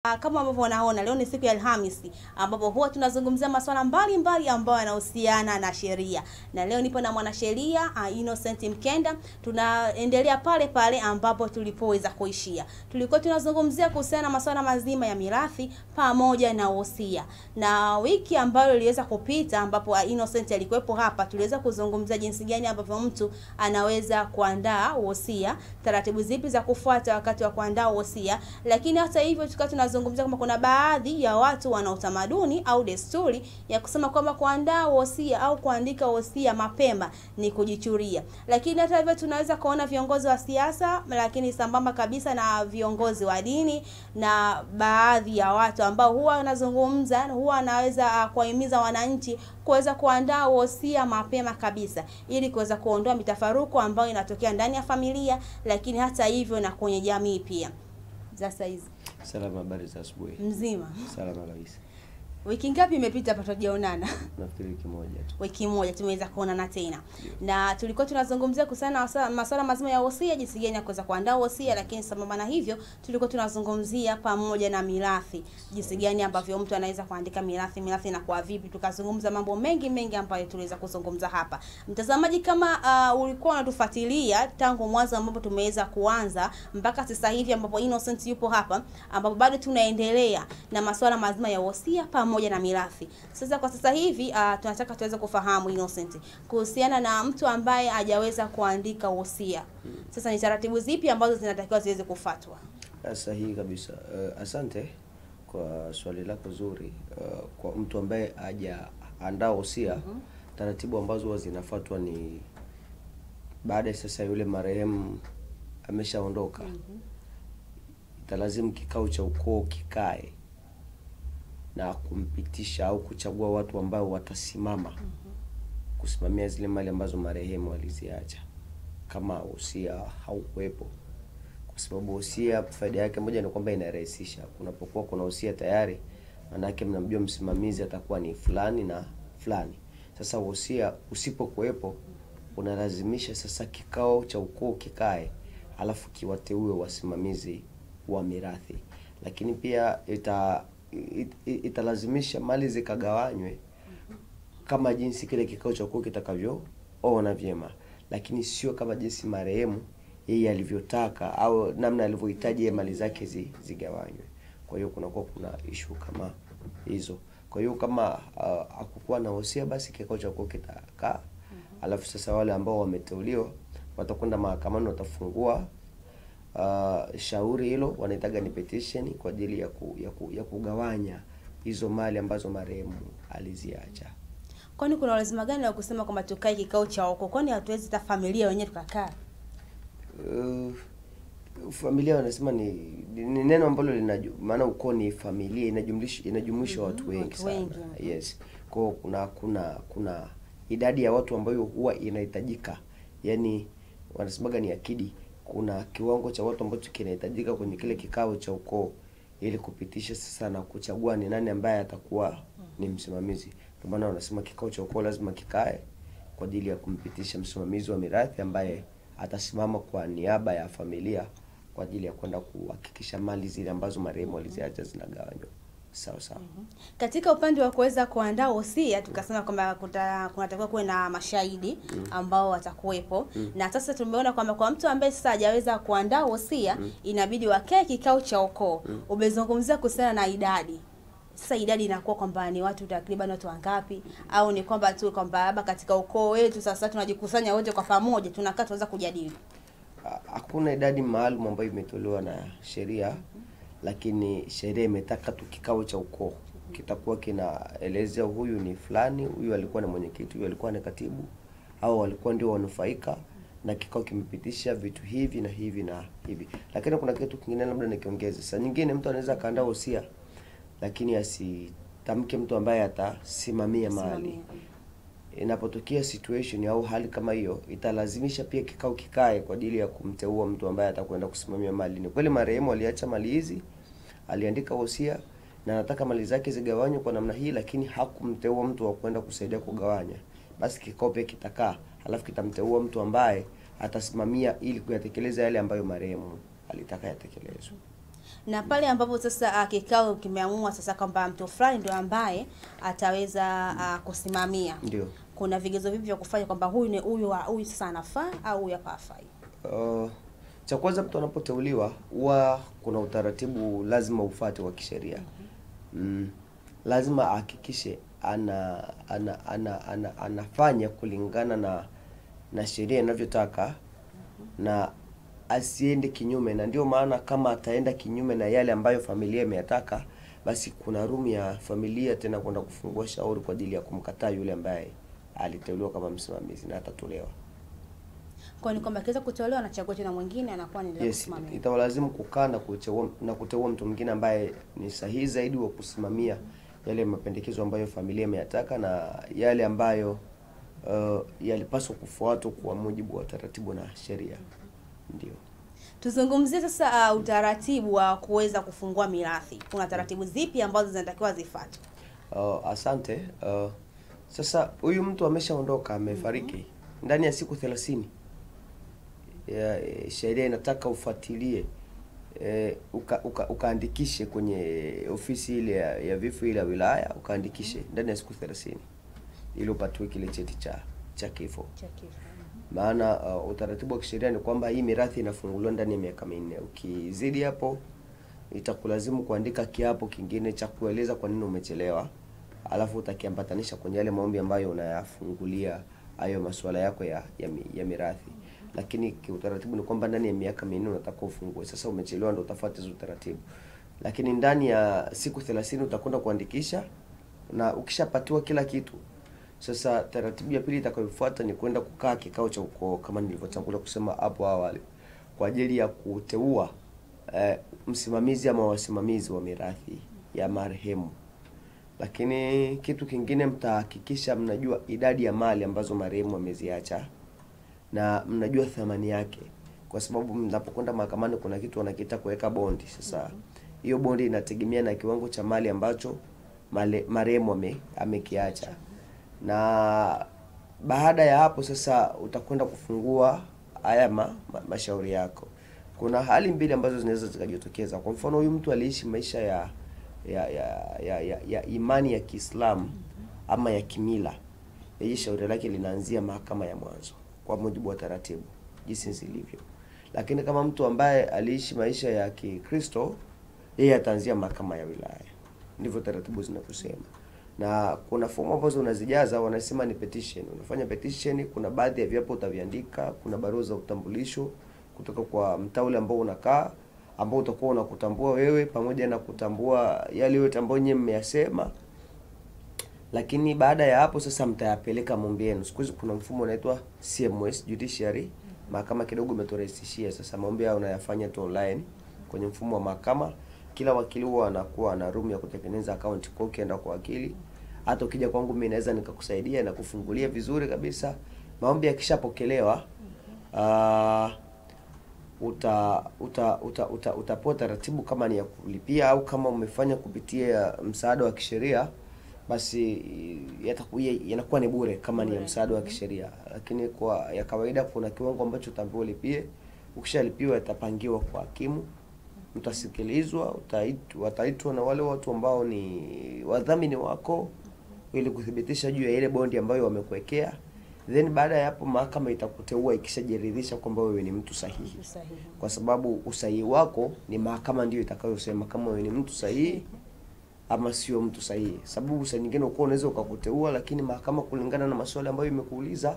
Kama ambavyo unaona leo ni siku ya Alhamisi ambapo huwa tunazungumzia masuala mbalimbali ambayo yanahusiana na sheria. Na leo nipo na mwanasheria Innocent Mkenda. Tunaendelea pale pale ambapo tulipoweza kuishia. Tulikuwa tunazungumzia kuhusiana na masuala mazima ya mirathi pamoja na wosia. Na wiki ambayo iliweza kupita ambapo Innocent alikuwepo hapa, tuliweza kuzungumzia jinsi gani ambavyo mtu anaweza kuandaa wosia, taratibu zipi za kufuata wakati wa kuandaa wosia. Lakini hata hivyo tunazungumzia kwamba kuna baadhi ya watu wana utamaduni au desturi ya kusema kwamba kuandaa wosia au kuandika wosia mapema ni kujichuria. Lakini hata hivyo tunaweza kuona viongozi wa siasa, lakini sambamba kabisa na viongozi wa dini na baadhi ya watu ambao huwa wanazungumza, huwa anaweza kuwahimiza wananchi kuweza kuandaa wosia mapema kabisa ili kuweza kuondoa mitafaruku ambayo inatokea ndani ya familia, lakini hata hivyo na kwenye jamii pia. Sasa hizi salama, habari za asubuhi. Mzima Salama kabisa. Wiki ngapi imepita hapa tujaonana? Nafikiri wiki moja tu. Wiki moja tumeweza kuonana tena. Na tulikuwa tunazungumzia kuhusiana na masuala mazima ya wosia, jinsi gani ya kuweza kuandaa wosia, lakini sambamba na hivyo tulikuwa tunazungumzia pamoja na mirathi, jinsi gani ambavyo mtu anaweza kuandika mirathi na kwa vipi. Tukazungumza mambo mengi ambayo tuliweza kuzungumza hapa. Mtazamaji, kama ulikuwa unatufuatilia tangu mwanzo ambapo tumeweza kuanza mpaka sasa hivi ambapo Innocent yupo hapa, ambapo bado tunaendelea na masuala mazima ya wosia pamoja na mirathi. Sasa kwa sasa hivi tunataka tuweze kufahamu Innocent kuhusiana na mtu ambaye hajaweza kuandika wosia. Sasa ni taratibu zipi ambazo zinatakiwa ziweze kufuatwa? Sahihi kabisa. Asante kwa swali lako zuri. Kwa mtu ambaye hajaandaa wosia, taratibu ambazo zinafuatwa ni baada sasa yule marehemu ameshaondoka, italazimu kikao cha ukoo kikae na kumpitisha au kuchagua watu ambao watasimama kusimamia zile mali ambazo marehemu aliziacha kama wosia haukuwepo. Kwa sababu wosia faida yake moja ni kwamba inarahisisha. Unapokuwa kuna wosia tayari, maana yake mnamjua msimamizi atakuwa ni fulani na fulani. Sasa wosia usipokuwepo, unalazimisha sasa kikao cha ukoo kikae, alafu kiwateue wasimamizi wa mirathi. Lakini pia italazimisha mali zikagawanywe kama jinsi kile kikao cha ukoo kitakavyoona vyema, lakini sio kama jinsi marehemu yeye alivyotaka au namna alivyohitaji mali zake zigawanywe. Kwa hiyo kuna issue kama hizo. Kwa hiyo kama hakukuwa na wosia, basi kikao cha ukoo kitakaa, alafu sasa wale ambao wameteuliwa watakwenda mahakamani, watafungua shauri hilo, wanaitaga ni petition kwa ajili ya kugawanya hizo mali ambazo marehemu aliziacha. Kwani kuna lazima gani la kusema kwamba tukae kikao cha ukoo? Kwani hatuwezi ta familia wenyewe tukakaa? Familia wanasema ni neno ambalo maana ukoo ni familia, inajumlisha watu wengi sana. Yes. Kwa kuna idadi ya watu ambayo huwa inahitajika. Yaani wanasemaga ni akidi. Kuna kiwango cha watu ambacho kinahitajika kwenye kile kikao cha ukoo ili kupitisha sasa na kuchagua ni nani ambaye atakuwa ni msimamizi. Kwa maana wanasema kikao cha ukoo lazima kikae kwa ajili ya kumpitisha msimamizi wa mirathi ambaye atasimama kwa niaba ya familia kwa ajili ya kwenda kuhakikisha mali zile ambazo marehemu aliziacha zinagawanywa sawa. Katika upande wa kuweza kuandaa wosia, tukasema kwamba kunatakiwa kuwe na mashahidi ambao watakuwepo. Na sasa tumeona kwamba kwa mtu ambaye sasa hajaweza kuandaa wosia, inabidi wakae kikao cha ukoo. Umezungumzia kuhusiana na idadi. Sasa idadi inakuwa kwamba ni watu takriban watu wangapi, au ni kwamba tu kwamba labda katika ukoo wetu sasa tunajikusanya wote kwa pamoja tunakaa tuanza kujadili? Hakuna idadi maalum ambayo imetolewa na sheria, lakini sheria imetaka tu kikao cha ukoo kitakuwa kinaelezea huyu ni fulani, huyu alikuwa na mwenyekiti, huyu alikuwa na katibu, au walikuwa ndio wanufaika, na kikao kimepitisha vitu hivi na hivi na hivi. Lakini kuna kitu kingine labda nikiongeza. Sasa nyingine mtu anaweza kaandaa wosia lakini asitamke mtu ambaye atasimamia mali. Inapotokea situation au hali kama hiyo, italazimisha pia kikao kikae kwa ajili ya kumteua mtu ambaye atakwenda kusimamia mali. Ni kweli marehemu aliacha mali hizi, aliandika wosia na anataka mali zake zigawanywe kwa namna hii, lakini hakumteua mtu wa kwenda kusaidia kugawanya. Basi kikao pia kitakaa, alafu kitamteua mtu ambaye atasimamia ili kuyatekeleza yale ambayo marehemu alitaka yatekelezwe. Na pale ambapo sasa kikao kimeamua sasa kwamba mtu fulani ndio ambaye ataweza kusimamia. Ndio. Kuna vigezo vipi vya kufanya kwamba huyu sasa anafaa au huyu hapa hafai? Cha kwanza, mtu anapoteuliwa huwa kuna utaratibu lazima ufuate wa kisheria. Lazima ahakikishe anafanya kulingana na sheria inavyotaka na asiende kinyume. Na ndio maana kama ataenda kinyume na yale ambayo familia imeyataka, basi kuna room ya familia tena kwenda kufungua shauri kwa ajili ya kumkataa yule ambaye aliteuliwa kama msimamizi na atatolewa. Kwa ni kwamba kiweza kutolewa anachagua tena mwingine anakuwa ni Yes, kusimamia. itawalazimu kukaa na kuteua mtu mwingine ambaye ni sahihi zaidi wa kusimamia yale mapendekezo ambayo familia imeyataka na yale ambayo yalipaswa kufuatwa kwa mujibu wa taratibu na sheria. Ndio. Tuzungumzie sasa utaratibu wa kuweza kufungua mirathi. Kuna taratibu zipi ambazo zinatakiwa zifuatwe? Asante. Sasa huyu mtu ameshaondoka, amefariki ndani ya siku 30. Sheria inataka ufuatilie, ukaandikishe kwenye ofisi ile ya vifo ile ya wilaya, ukaandikishe ndani ya siku 30 ili upatiwe kile cheti cha kifo. Maana utaratibu wa kisheria ni kwamba hii mirathi inafunguliwa ndani ya miaka 4. Ukizidi hapo itakulazimu kuandika kiapo kingine cha kueleza kwa nini umechelewa, alafu utakiambatanisha kwenye yale maombi ambayo unayafungulia hayo masuala yako ya mirathi. Lakini kiutaratibu ni kwamba ndani ya miaka 4 unataka ufungue. Sasa umechelewa ndio utafuata hizo utaratibu. Lakini ndani ya siku 30 utakwenda kuandikisha, na ukishapatiwa kila kitu, sasa taratibu ya pili itakayofuata ni kwenda kukaa kikao cha ukoo kama nilivyotangulia kusema hapo awali, kwa ajili ya kuteua msimamizi ama wasimamizi wa mirathi ya marehemu. Lakini kitu kingine, mtahakikisha mnajua idadi ya mali ambazo marehemu ameziacha na mnajua thamani yake, kwa sababu mnapokwenda mahakamani kuna kitu wanakiita kuweka bondi. Sasa hiyo bondi inategemea na kiwango cha mali ambacho marehemu amekiacha. Na baada ya hapo sasa utakwenda kufungua haya mashauri yako. Kuna hali mbili ambazo zinaweza zikajitokeza. Kwa mfano, huyu mtu aliishi maisha ya imani ya Kiislamu ama ya kimila. Hii shauri lake linaanzia mahakama ya mwanzo kwa mujibu wa taratibu jinsi zilivyo. Lakini kama mtu ambaye aliishi maisha ya Kikristo, yeye ataanzia mahakama ya wilaya. Ndivyo taratibu zinavyosema. Na kuna fomu ambazo unazijaza, wanasema ni petition. Unafanya petition, kuna baadhi ya viapo utaviandika, kuna barua za utambulisho kutoka kwa mtaa ule ambao unakaa, ambao utakuwa unakutambua wewe pamoja na kutambua yale yote ambayo nyinyi mmeyasema. Lakini baada ya hapo sasa mtayapeleka maombi yenu. Siku hizi kuna mfumo unaitwa CMS Judiciary. Mahakama kidogo imetorahisishia. Sasa maombi yao unayafanya tu online kwenye mfumo wa mahakama. Kila wakili huwa anakuwa na room ya kutengeneza account kwa ukienda kwa wakili. Hata ukija kwangu mimi naweza nikakusaidia na kufungulia vizuri kabisa. Maombi yakishapokelewa, utapewa taratibu kama ni ya kulipia au kama umefanya kupitia msaada wa kisheria, basi yanakuwa ni bure kama ni ya msaada wa kisheria. Lakini kwa ya kawaida kuna kiwango ambacho utaambiwa ulipie. Ukishalipiwa itapangiwa kwa hakimu, mtasikilizwa, wataitwa na wale watu ambao ni wadhamini wako ili kuthibitisha juu ya ile bondi ambayo wamekuwekea. Then baada ya hapo mahakama itakuteua ikishajiridhisha kwamba wewe ni mtu sahihi. Kwa sababu usahihi wako ni mahakama ndio itakayosema kama wewe ni mtu sahihi ama sio mtu sahihi. Sababu saa nyingine uko unaweza ukakuteua, lakini mahakama kulingana na maswali ambayo imekuuliza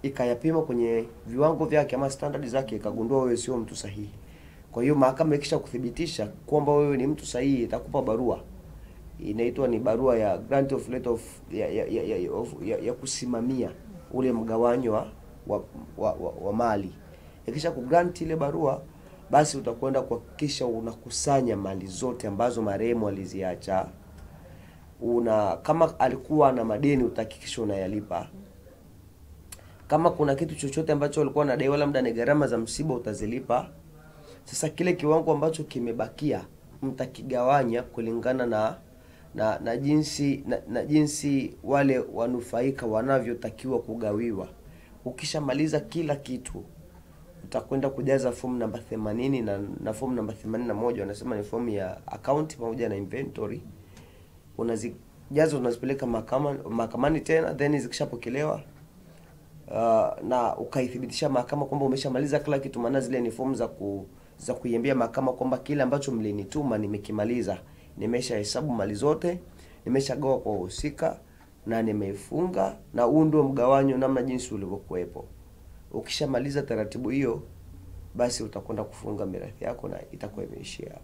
ikayapima kwenye viwango vyake ama standard zake ikagundua wewe sio mtu sahihi. Kwa hiyo mahakama ikisha kuthibitisha kwamba wewe ni mtu sahihi, itakupa barua. Inaitwa ni barua ya grant of letter of ya kusimamia ule mgawanyo wa mali. Ikisha kugrant ile barua, basi utakwenda kuhakikisha unakusanya mali zote ambazo marehemu aliziacha. Kama alikuwa na madeni utahakikisha unayalipa. Kama kuna kitu chochote ambacho alikuwa anadaiwa, labda ni gharama za msiba, utazilipa. Sasa kile kiwango ambacho kimebakia mtakigawanya kulingana na jinsi wale wanufaika wanavyotakiwa kugawiwa. Ukishamaliza kila kitu, utakwenda kujaza fomu namba 80 na fomu namba 81, wanasema ni fomu ya account pamoja na inventory. Unazijaza, unazipeleka mahakamani tena, then zikishapokelewa na ukaithibitisha mahakama kwamba umeshamaliza kila kitu, maana zile ni fomu za kuiambia mahakama kwamba kile ambacho mlinituma nimekimaliza, nimeshahesabu mali zote, nimeshagawa kwa wahusika na nimeifunga, na huu ndio mgawanyo namna jinsi ulivyokuepo. Ukishamaliza taratibu hiyo, basi utakwenda kufunga mirathi yako na itakuwa imeishia hapo.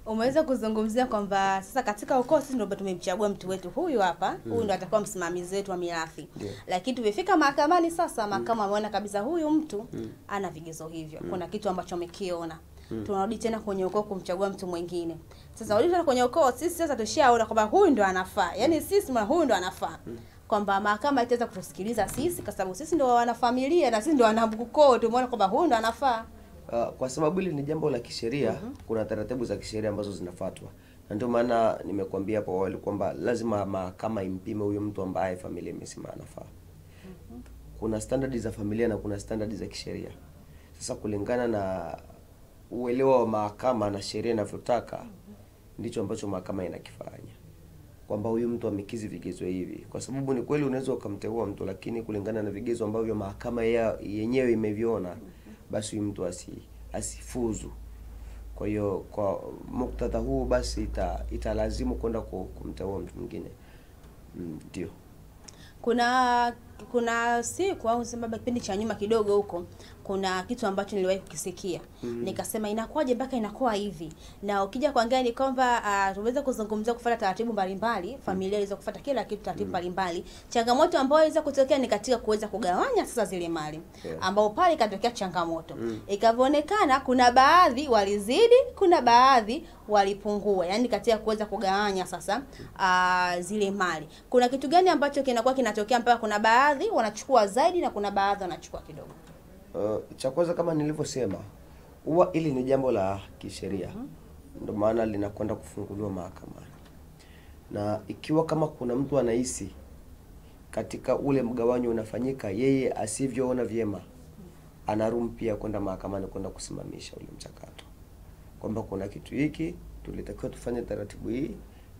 Umeweza kuzungumzia kwamba sasa katika ukoo sisi ndio tumemchagua mtu wetu huyu hapa, huyu ndio atakuwa msimamizi wetu wa mirathi. Lakini tumefika mahakamani sasa, mahakama ameona kabisa huyu mtu ana vigezo hivyo. Kuna kitu ambacho amekiona. Tunarudi tena kwenye ukoo kumchagua mtu mwingine. Sasa rudi tena kwenye ukoo, sisi sasa tushaona kwamba huyu ndio anafaa. Yaani sisi huyu ndio anafaa. Kwamba mahakama itaweza kutusikiliza sisi kwa sababu sisi ndio wana familia na sisi ndio wana ukoo, tumeona kwamba huyu ndio anafaa. Kwa sababu hili ni jambo la kisheria, kuna taratibu za kisheria ambazo zinafuatwa. Na ndio maana nimekuambia hapo awali kwamba lazima mahakama impime huyo mtu ambaye familia imesema anafaa. Kuna standards za familia na kuna standards za kisheria. Sasa kulingana na uelewa wa mahakama na sheria inavyotaka, ndicho ambacho mahakama inakifanya. Kwamba huyu mtu amekizi vigezo hivi. Kwa sababu ni kweli unaweza ukamteua mtu, lakini kulingana na vigezo ambavyo mahakama yenyewe imeviona, basi huyu mtu asifuzu. Kwa hiyo kwa muktadha huu basi italazimu kwenda kumteua mtu mwingine. Ndio. Kuna siku au sababu kipindi cha nyuma kidogo huko, kuna kitu ambacho niliwahi kukisikia. Nikasema inakuwaje mpaka inakuwa hivi? Na ukija kuangalia ni kwamba tuweza kuzungumzia kufuata taratibu mbalimbali, familia iweza kufuata kila kitu taratibu mbalimbali. Changamoto ambayo iweza kutokea ni katika kuweza kugawanya sasa zile mali. Ambao pale ikatokea changamoto. Ikavyoonekana kuna baadhi walizidi, kuna baadhi walipungua. Yaani katika kuweza kugawanya sasa zile mali. Kuna kitu gani ambacho kinakuwa kinatokea mpaka kuna baadhi wanachukua zaidi na kuna baadhi wanachukua kidogo? Cha kwanza kama nilivyosema, huwa ili ni jambo la kisheria. Ndio maana linakwenda kufunguliwa mahakamani. Na ikiwa kama kuna mtu anahisi katika ule mgawanyo unafanyika yeye asivyoona vyema, anarum pia kwenda mahakamani kwenda kusimamisha ule mchakato. Kwamba kuna kitu hiki tulitakiwa tufanye taratibu hii,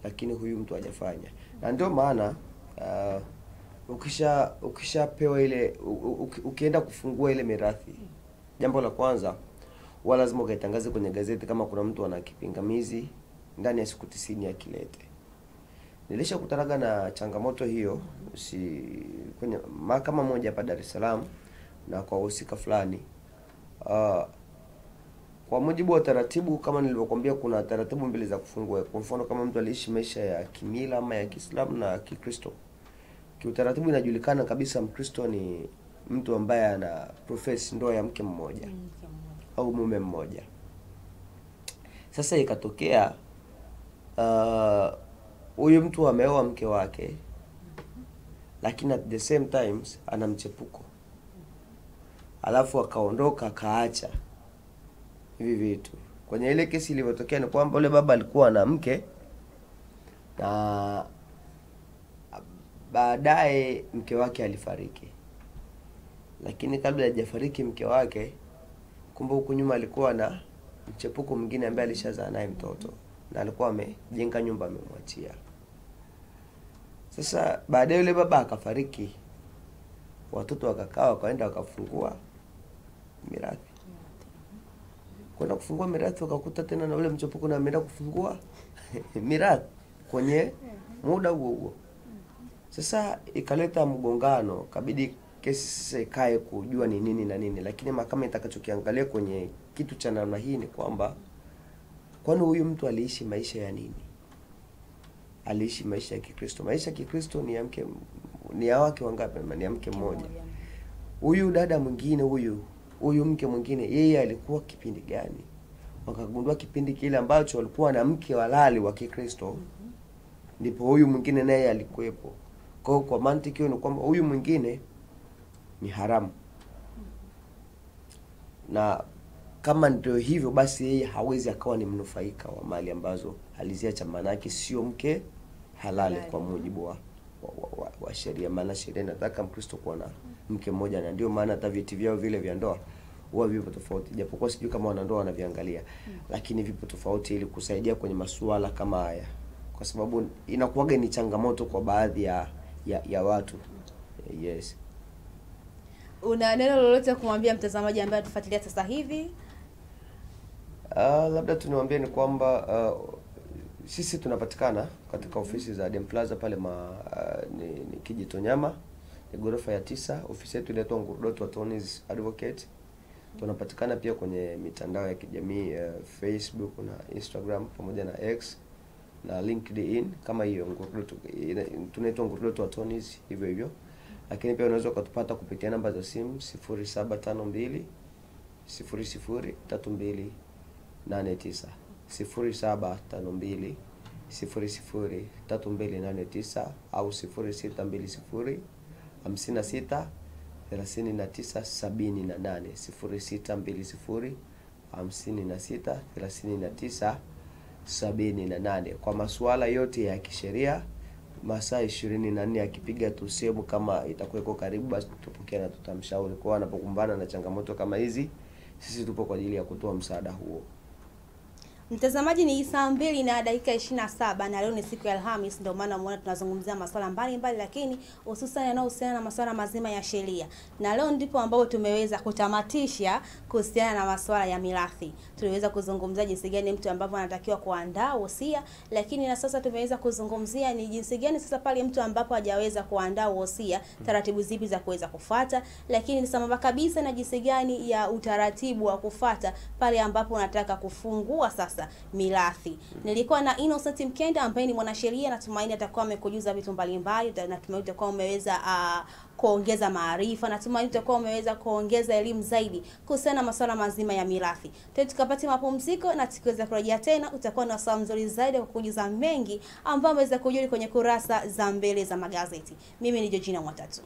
lakini huyu mtu hajafanya. Na ndio maana ukishapewa ile ukienda kufungua ile mirathi, jambo la kwanza lazima ukaitangaze kwenye gazeti kama kuna mtu ana kipingamizi ndani ya siku 90 akilete. Nilishakutana na changamoto hiyo kwenye mahakama moja hapa Dar es Salaam na kwa wahusika fulani. Kwa mujibu wa taratibu kama nilivyokuambia, kuna taratibu mbili za kufungua. Kwa mfano kama mtu aliishi maisha ya kimila ama ya Kiislamu na Kikristo. Kiutaratibu inajulikana kabisa Mkristo ni mtu ambaye ana profess ndoa ya mke mmoja au mume mmoja. Sasa ikatokea huyu mtu ameoa mke wake, lakini at the same times ana mchepuko. Alafu akaondoka akaacha hivi vitu. Kwenye ile kesi ilivyotokea ni kwamba yule baba alikuwa na mke na baadaye mke wake alifariki. Lakini kabla hajafariki mke wake, kumbe huko nyuma alikuwa na mchepuko mwingine ambaye alishazaa naye mtoto na alikuwa amejenga nyumba amemwachia. Sasa baadaye yule baba akafariki. Watoto wakakaa wakaenda wakafungua mirathi. Kwenda kufungua mirathi wakakuta tena na ule mchepuko na ameenda kufungua mirathi kwenye muda huo. Sasa ikaleta mgongano, kabidi kesi sasa ikae kujua ni nini na nini. Lakini mahakama itakachokiangalia kwenye kitu cha namna hii ni kwamba kwani huyu mtu aliishi maisha ya nini? Aliishi maisha ya Kikristo. Maisha ya Kikristo ni ya wake wangapi? Ni ya mke mmoja. Huyu dada mwingine huyu mke mwingine yeye alikuwa kipindi gani? Wakagundua kipindi kile ambacho alikuwa na mke halali wa Kikristo. Ndipo huyu mwingine naye alikuwepo. Kwa mantiki hiyo ni kwamba huyu mwingine ni haramu. Na kama ndio hivyo basi yeye hawezi akawa ni mnufaika wa mali ambazo aliziacha, maana yake sio mke halali kwa mujibu wa sheria. Maana sheria inataka Mkristo kuwa na mke mmoja, na ndio maana hata vyeti vyao vile vya ndoa huwa vipo tofauti, japokuwa sijui kama wanandoa wanaviangalia, lakini vipo tofauti ili kusaidia kwenye masuala kama haya, kwa sababu inakuwaga ni changamoto kwa baadhi ya watu. Yes. Una neno lolote kumwambia mtazamaji ambaye atufuatilia sasa hivi? Labda tuniwaambie ni kwamba sisi tunapatikana katika ofisi za Dem Plaza pale ni Kijitonyama, ni ghorofa ya 9. Ofisi yetu inaitwa Ngurudoto Attorneys Advocate. Tunapatikana pia kwenye mitandao ya kijamii Facebook na Instagram pamoja na X na LinkedIn kama hiyo Ngurudoto, tunaitwa Ngurudoto Attorneys hivyo hivyo. Lakini pia unaweza kutupata kupitia namba za simu 0752 003289, 0752 003289 au 0620 56 3978, 0620 56 3978. Kwa masuala yote ya kisheria, masaa 24 akipiga tu simu kama itakuwa iko karibu, basi tupokea na tutamshauri. Kwa anapokumbana na changamoto kama hizi, sisi tupo kwa ajili ya kutoa msaada huo. Mtazamaji, ni saa 2 na dakika 27 na leo ni siku ya Alhamis, ndio maana umeona tunazungumzia masuala mbalimbali, lakini hususan yanayohusiana na masuala mazima ya sheria. Na leo ndipo ambapo tumeweza kutamatisha kuhusiana na masuala ya mirathi. Tuliweza kuzungumzia jinsi gani mtu ambapo anatakiwa kuandaa wosia, lakini na sasa tumeweza kuzungumzia ni jinsi gani sasa pale mtu ambapo hajaweza kuandaa wosia, taratibu zipi za kuweza kufuata, lakini ni sambamba kabisa na jinsi gani ya utaratibu wa kufuata pale ambapo unataka kufungua sasa mirathi. Nilikuwa na Innocent Mkenda ambaye ni mwanasheria, natumaini atakuwa amekujuza vitu mbalimbali, na natumaini utakuwa umeweza kuongeza maarifa, na natumaini utakuwa umeweza kuongeza elimu zaidi kuhusiana na masuala mazima ya mirathi. Tukapata mapumziko na tukiweza kurejea tena, utakuwa na wasaa mzuri zaidi wa kukujuza mengi ambayo umeweza kujua kwenye kurasa za mbele za magazeti. Mimi ni Georgina Mwatatu.